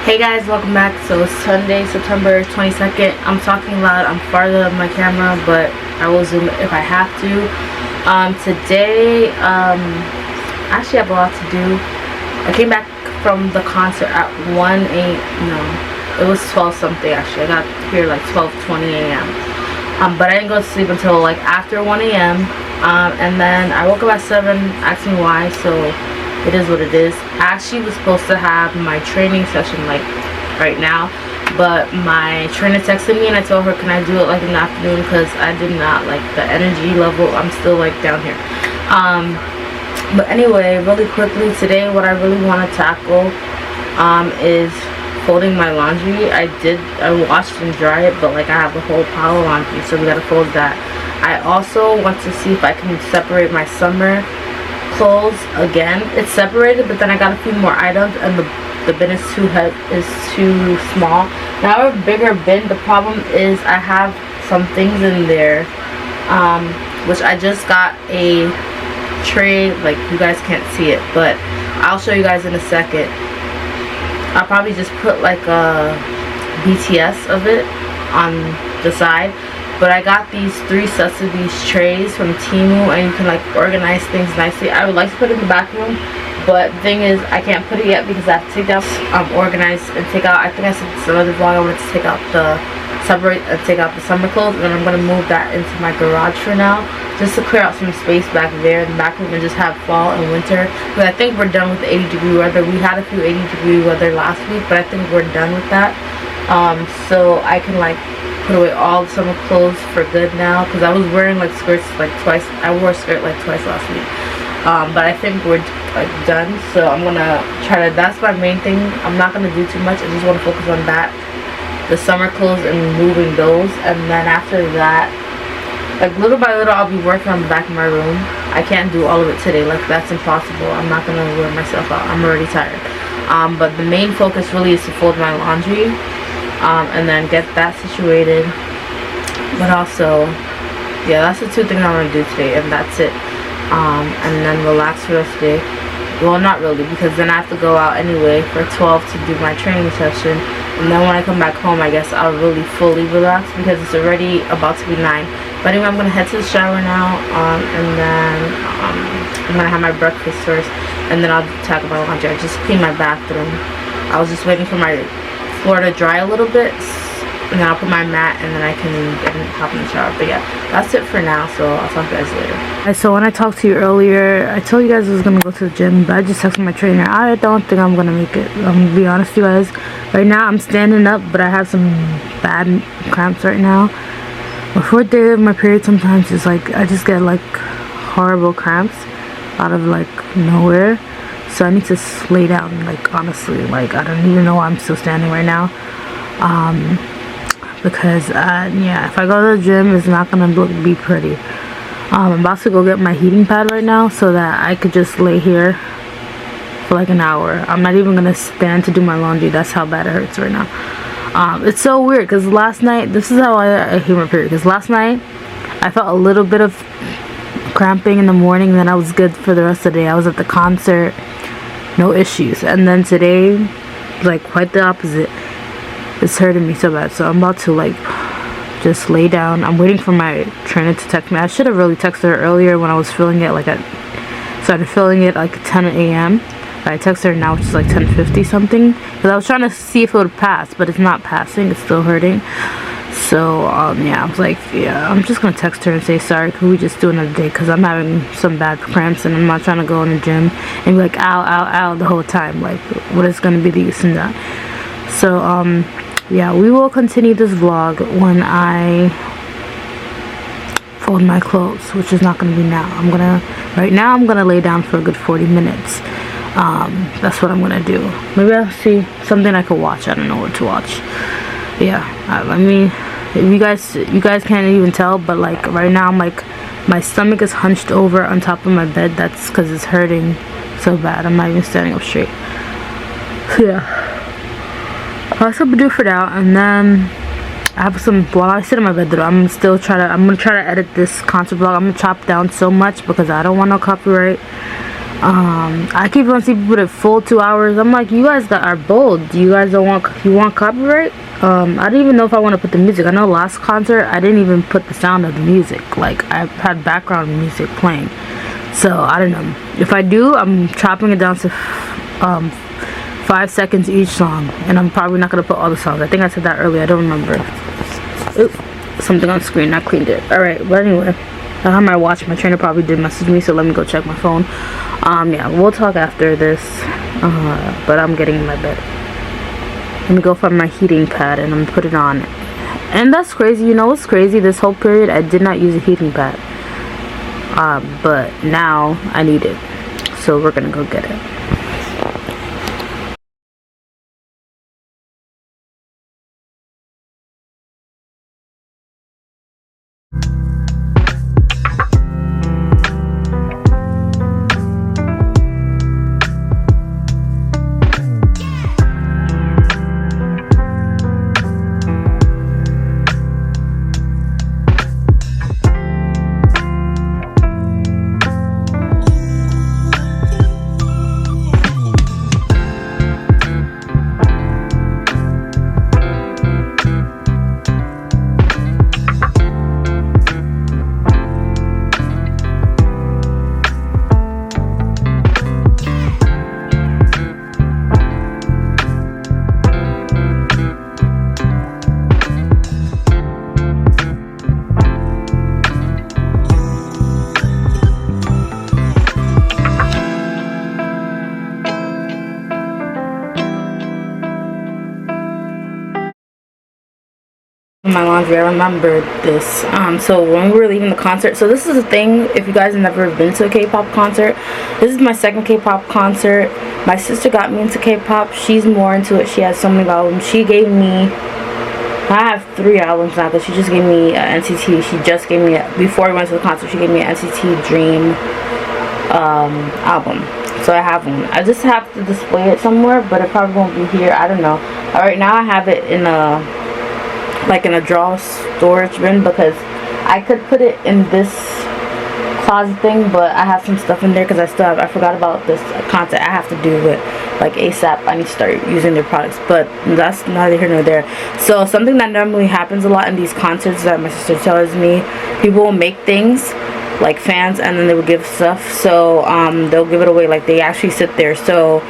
Hey guys, welcome back. So it's Sunday, September 22nd. I'm talking loud. I'm farther of my camera, but I will zoom if I have to. Today, actually I have a lot to do. I came back from the concert at 12 something actually. I got here like 12:20 a.m. But I didn't go to sleep until like after 1 a.m. And then I woke up at 7, asked me why, so it is what it is. I actually was supposed to have my training session like right now, but my trainer texted me and I told her, can I do it like in the afternoon, because I did not like the energy level. I'm still like down here. But anyway, really quickly today, what I really want to tackle is folding my laundry. I washed and dry it, but like I have a whole pile of laundry, so we gotta fold that. I also want to see if I can separate my summer clothes again. It's separated, but then I got a few more items and the bin is too small. Now I have a bigger bin. The problem is I have some things in there, which I just got a tray. Like, you guys can't see it, but I'll show you guys in a second. I'll probably just put like a BTS of it on the side. But I got these 3 sets of these trays from Temu, and you can like organize things nicely. I would like to put it in the back room, but the thing is I can't put it yet because I have to take out, organize and take out, I think I said this in another vlog, I wanted to take out the summer clothes, and then I'm going to move that into my garage for now, just to clear out some space back there in the back room and just have fall and winter. Because I think we're done with the 80-degree weather. We had a few 80-degree weather last week, but I think we're done with that. So I can like put away all the summer clothes for good now, because I was wearing like skirts like twice. I wore a skirt like twice last week. But I think we're like done, so I'm gonna try to, that's my main thing. I'm not gonna do too much. I just want to focus on that, the summer clothes, and moving those. And then after that, like little by little, I'll be working on the back of my room. I can't do all of it today, like that's impossible. I'm not gonna wear myself out. I'm already tired. But the main focus really is to fold my laundry, and then get that situated. But also, yeah, that's the 2 things I'm gonna do today, and that's it. And then relax for the rest of the day. Well, not really, because then I have to go out anyway for 12 to do my training session, and then when I come back home, I guess I'll really fully relax, because it's already about to be 9. But anyway, I'm gonna head to the shower now, and then I'm gonna have my breakfast first, and then I'll tackle my laundry. I just cleaned my bathroom. I was just waiting for my floor to dry a little bit, and then I'll put my mat, and then I can hop in the shower. But yeah, that's it for now, so I'll talk to you guys later. Alright, so when I talked to you earlier, I told you guys I was gonna go to the gym, but I just texted my trainer. I don't think I'm gonna make it. I'm gonna be honest with you guys. Right now I'm standing up, but I have some bad cramps right now. My 4th day of my period, sometimes it's like I just get like horrible cramps out of like nowhere. So I need to lay down, like honestly, like I don't even know why I'm still standing right now. Because yeah, if I go to the gym, it's not gonna be pretty. I'm about to go get my heating pad right now, so that I could just lay here for like an hour. I'm not even gonna stand to do my laundry. That's how bad it hurts right now. It's so weird, because last night, this is how I hate my period, because last night I felt a little bit of cramping in the morning, and then I was good for the rest of the day. I was at the concert, no issues, and then today, like quite the opposite. It's hurting me so bad, so I'm about to like just lay down. I'm waiting for my trainer to text me. I should have really texted her earlier when I was filling it, like started filling it like 10 a.m. I texted her now, which is like 10:50 something, because I was trying to see if it would pass, but it's not passing. It's still hurting. So yeah, I was like, yeah, I'm just gonna text her and say, sorry, could we just do another day, because I'm having some bad cramps and I'm not trying to go in the gym and be like ow ow ow the whole time. Like, what is gonna be the use in that? So yeah, we will continue this vlog when I fold my clothes, which is not gonna be now. Right now I'm gonna lay down for a good 40 minutes. That's what I'm gonna do. Maybe I'll see something I could watch. I don't know what to watch. Yeah, I mean, you guys can't even tell, but like right now I'm like, my stomach is hunched over on top of my bed. That's because it's hurting so bad. I'm not even standing up straight. So yeah, that's what I'm gonna do for now. And then I have some, while I sit in my bed though, I'm gonna try to edit this concert vlog. I'm gonna chop down so much because I don't want no copyright. I keep on seeing people put it full 2 hours. I'm like, you guys that are bold. You guys don't want, you want copyright? I don't even know if I want to put the music. I know last concert I didn't even put the sound of the music. Like, I had background music playing. So I don't know. If I do, I'm chopping it down to 5 seconds each song, and I'm probably not gonna put all the songs. I think I said that earlier. I don't remember. Oop, something on screen. I cleaned it. All right, but anyway, I have my watch. My trainer probably did message me, so let me go check my phone. Yeah, we'll talk after this. But I'm getting in my bed. Let me go find my heating pad and I'm gonna put it on. And that's crazy. You know what's crazy? This whole period I did not use a heating pad. But now I need it, so we're gonna go get it. My laundry, I remembered this. So when we were leaving the concert, so this is a thing, if you guys have never been to a K-pop concert, this is my second K-pop concert. My sister got me into K-pop. She's more into it. She has so many albums. She gave me, I have 3 albums now, but she just gave me NCT. She just gave me, before we went to the concert, she gave me an NCT Dream album. So I have one. I just have to display it somewhere, but it probably won't be here. I don't know. Alright, now I have it in a, like in a drawer storage bin, because I could put it in this closet thing, but I have some stuff in there because I forgot about this content. I have to do it like ASAP. I need to start using their products, but that's neither here nor there. So something that normally happens a lot in these concerts that my sister tells me, people will make things like fans and then they will give stuff, so they'll give it away, like they actually sit there. So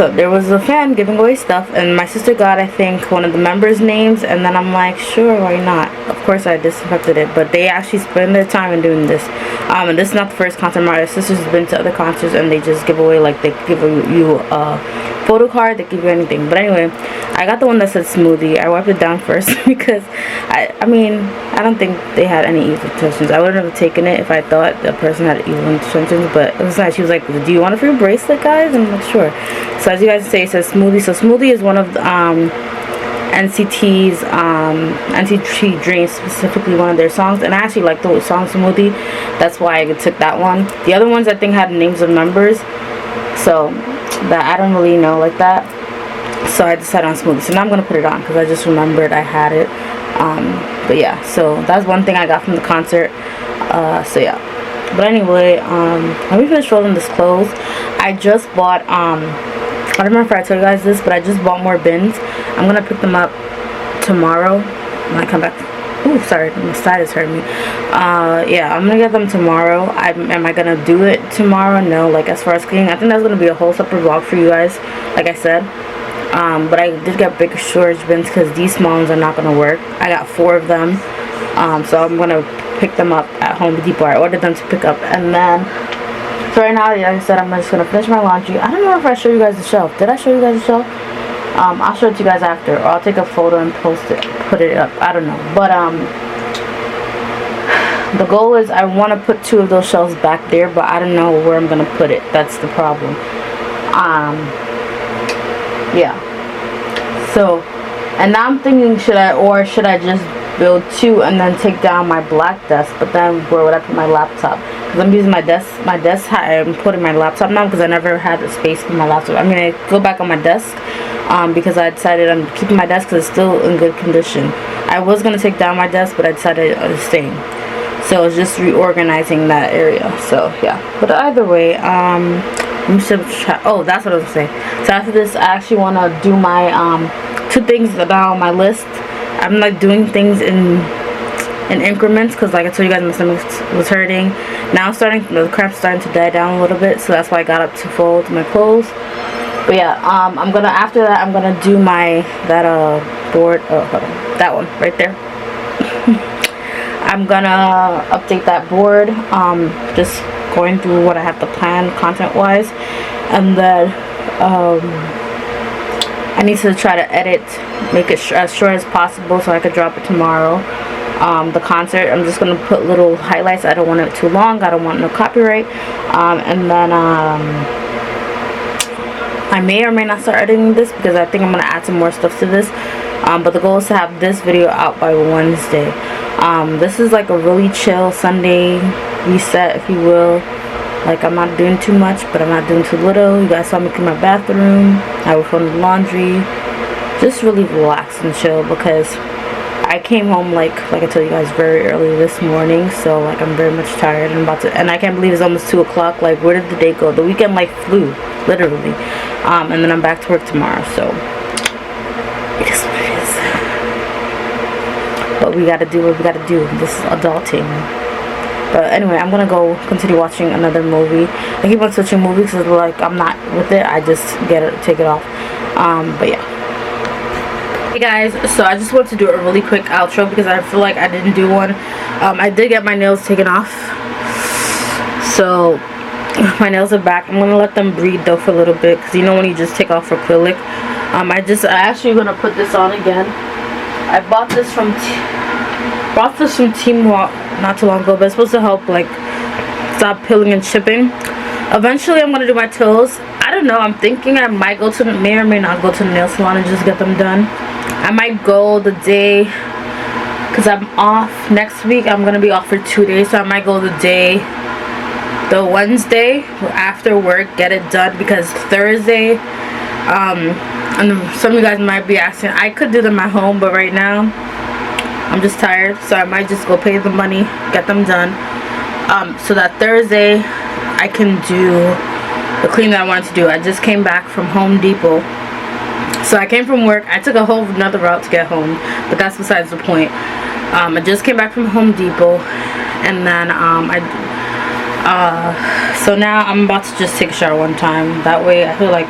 there was a fan giving away stuff, and my sister got, I think, one of the members' names, and then I'm like, sure, why not? Of course I disinfected it, but they actually spend their time in doing this. And this is not the first concert. My sister's been to other concerts, and they just give away, like, they give you a photo card, they give you anything. But anyway, I got the one that said smoothie. I wiped it down first because I mean, I don't think they had any evil intentions. I wouldn't have taken it if I thought the person had evil intentions, but it was nice. She was like, do you want a free bracelet, guys? And I'm like, sure. So as you guys say, it says smoothie. So smoothie is one of the NCT's NCT Dream, specifically one of their songs, and I actually like the song Smoothie. That's why I took that one. The other ones I think had names of members, so that I don't really know like that, so I decided on Smoothie. So now I'm gonna put it on because I just remembered I had it. But yeah, so that's one thing I got from the concert. So yeah, but anyway, let me finish rolling this clothes. I just bought I don't remember if I told you guys this, but I just bought more bins. I'm gonna pick them up tomorrow when I come back. Ooh, sorry, my side is hurting me. Yeah, I'm gonna get them tomorrow. Am I gonna do it tomorrow? No, like as far as cleaning, I think that's gonna be a whole separate vlog for you guys, like I said. But I did get bigger storage bins because these small ones are not gonna work. I got 4 of them, so I'm gonna pick them up at Home Depot. I ordered them to pick up, and then so right now, like I said, I'm just gonna finish my laundry. I don't know if I showed you guys the shelf. Did I show you guys the shelf? I'll show it to you guys after, or I'll take a photo and post it, put it up. I don't know, but the goal is I want to put 2 of those shelves back there, but I don't know where I'm gonna put it. That's the problem. Yeah. So, and now I'm thinking, should I just build 2 and then take down my black desk? But then where would I put my laptop? Because I'm using my desk. I'm putting my laptop now because I never had a space for my laptop. I'm gonna go back on my desk because I decided I'm keeping my desk because it's still in good condition. I was gonna take down my desk, but I decided on staying. so it's just reorganizing that area. So yeah, but either way, oh, that's what I was saying. So after this, I actually want to do my 2 things that are on my list. I'm like doing things in increments, because like I told you guys, my stomach was hurting. Now the cramps starting to die down a little bit, so that's why I got up to fold my clothes. But yeah, after that I'm gonna do board. Oh, hold on, that one right there. I'm gonna update that board, just going through what I have to plan content wise, and then I need to try to edit, make it as short as possible so I could drop it tomorrow. The concert, I'm just gonna put little highlights. I don't want it too long, I don't want no copyright. And then I may or may not start editing this, because I think I'm gonna add some more stuff to this. But the goal is to have this video out by Wednesday. This is like a really chill Sunday reset, if you will. Like, I'm not doing too much, but I'm not doing too little. You guys saw me clean my bathroom, I was folding laundry, just really relax and chill, because I came home like I told you guys very early this morning, so like I'm very much tired and I can't believe it's almost 2 o'clock. Like, where did the day go? The weekend like flew, literally. And then I'm back to work tomorrow, so it is what it is. But we gotta do what we gotta do. This is adulting. But anyway, I'm gonna go continue watching another movie. I keep on switching movies because like I'm not with it. I just take it off. But yeah. Hey guys, so I just want to do a really quick outro because I feel like I didn't do one. I did get my nails taken off, so my nails are back. I'm gonna let them breathe though for a little bit, because you know when you just take off acrylic. I actually gonna put this on again. I bought this from Temu not too long ago, but it's supposed to help like stop peeling and chipping. Eventually I'm gonna do my toes. I don't know, I'm thinking I might may or may not go to the nail salon and just get them done. I might go the day, because I'm off next week. I'm gonna be off for 2 days, so I might go the Wednesday after work, get it done, because Thursday, and some of you guys might be asking, I could do them at home, but right now I'm just tired, so I might just go pay the money, get them done, so that Thursday I can do the clean that I wanted to do. I just came back from Home Depot. So I came from work. I took a whole another route to get home, but that's besides the point. I just came back from Home Depot, and then so now I'm about to just take a shower one time. That way I feel like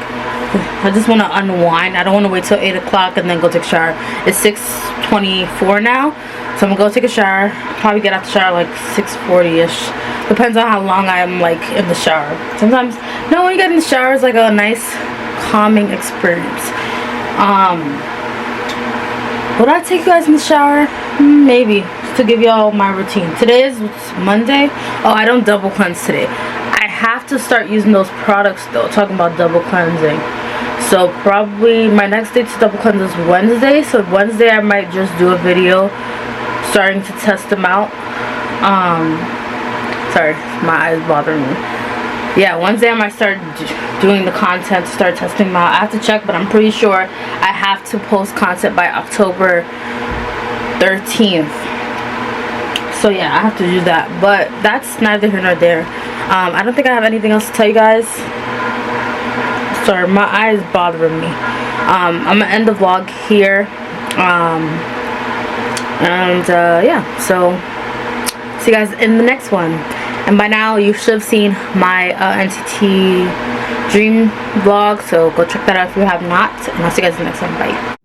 I just want to unwind. I don't want to wait till 8 o'clock and then go take a shower. It's 6:24 now, so I'm gonna go take a shower. Probably get out the shower like 6:40ish. Depends on how long I am like in the shower. Sometimes, no, when you get in the shower, it's like a nice calming experience. Would I take you guys in the shower? Maybe, to give y'all my routine. Today is Monday. Oh, I don't double cleanse today. I have to start using those products though, talking about double cleansing. So probably my next day to double cleanse is Wednesday. So Wednesday I might just do a video starting to test them out. Sorry, my eyes bothering me. Yeah, Wednesday I might start doing the content, start testing them out. I have to check, but I'm pretty sure I have to post content by October 13th. So yeah, I have to do that, but that's neither here nor there. I don't think I have anything else to tell you guys. Sorry, my eye is bothering me. I'm gonna end the vlog here. Yeah, so see you guys in the next one. And by now you should have seen my NCT dream vlog, so go check that out if you have not, and I'll see you guys in the next one. Bye.